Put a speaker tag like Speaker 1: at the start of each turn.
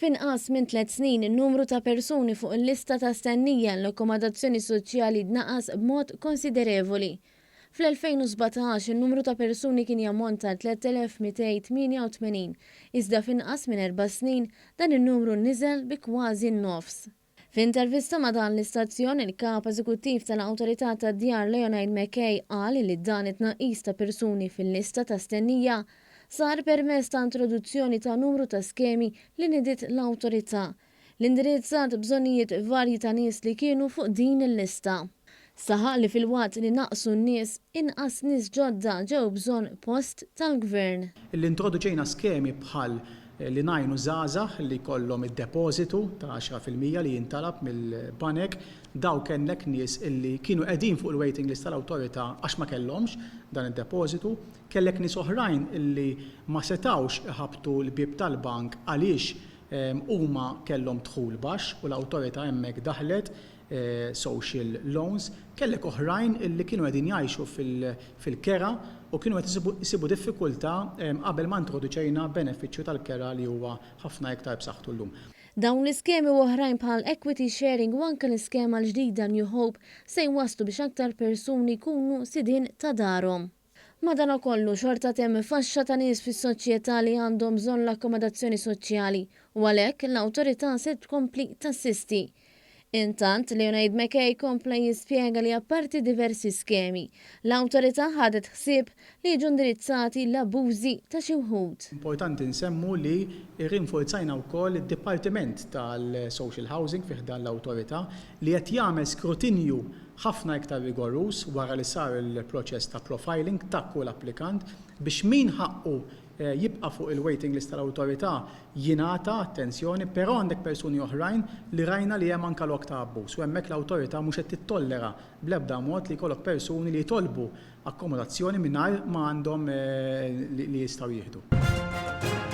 Speaker 1: F'inqas minn 3 snin in-numru ta' persuni fuq il-lista ta' stennija l-akkomodazzjoni soċjali naqas b'mod konsiderevoli. Fl-2017 in-numru ta' persuni kien jammonta 3288, iżda f'inqas minn 4 snin dan in-numru niżel bi kważi n-nofs. F'intervista ma' dan l-istazzjon il-kap eżekuttiv tal-Awtorità tad-Djar Leonard Mackay qal li dan it-tnaqqis ta' persuni fil-lista ta' stennija sar permezz ta' introduzzjoni ta' numru ta' skemi li nidiet l-awtorità l-indirizzat bżonnijiet varji ta' nies li kienu fuq din il-lista. Saħaq li fil-waqt li naqsu n-nies inqas nies ġodda ġew bżonn post tal-gvern.
Speaker 2: L-introduċejna skemi bħal li ngħinu żgħażagħ li jkollhom id-depożitu ta' 10% li jintalab mill-banek daw kellek nies illi kienu qegħdin fuq il-waiting list tal-awtorità għax ma kellhomx dan id-depożitu, kellek nies oħrajn illi ma setawx iħabtu l-bib tal-bank għaliex huma kellhom dħul baxx u l-awtorità hemmhekk daħlet social loans, kellek oħrajn illi kienu qegħdin jgħixu fil-kera u kienu qed isibu diffikultà qabel ma introduċejna benefiċċju tal-kera li huwa ħafna iktar b'saħħtu llum.
Speaker 1: Dawn l-iskemi oħrajn bħal equity sharing u anke l-iskema l-ġdida New Hope se jwasslu biex aktar persuni jkunu sidin ta' darhom. Madankollu xorta temm faxxa ta' nies fis-soċjetà li għandhom bżonn l-akkomodazzjoni soċjali u għalhekk l-awtorità se tkompli tassisti. Intant, Leonard Mackay kompla jispjega li apparti diversi skemi, l-awtorità ħadet ħsieb li jiġu indirizzati l-abbużi ta' xi wħud.
Speaker 2: Importanti nsemmu li rinforzajna wkoll id-Dipartiment tal-Social Housing fih dan l-awtorità li qed jagħmel skrutinju ħafna iktar rigorus wara li sar il-proċess ta' profiling ta' kull applikant biex min ħaqqu jibqa' fuq il-waiting list tal-awtorità jingħata attenzjoni, però għandek persuni oħrajn li rajna li hemm anke lok ta' abbuż u hemmhekk l-awtorità mhux qed tittollera bl-ebda mod li jkollok persuni li jtolbu akkomodazzjoni mingħajr ma għandhom li jistgħu jieħdu.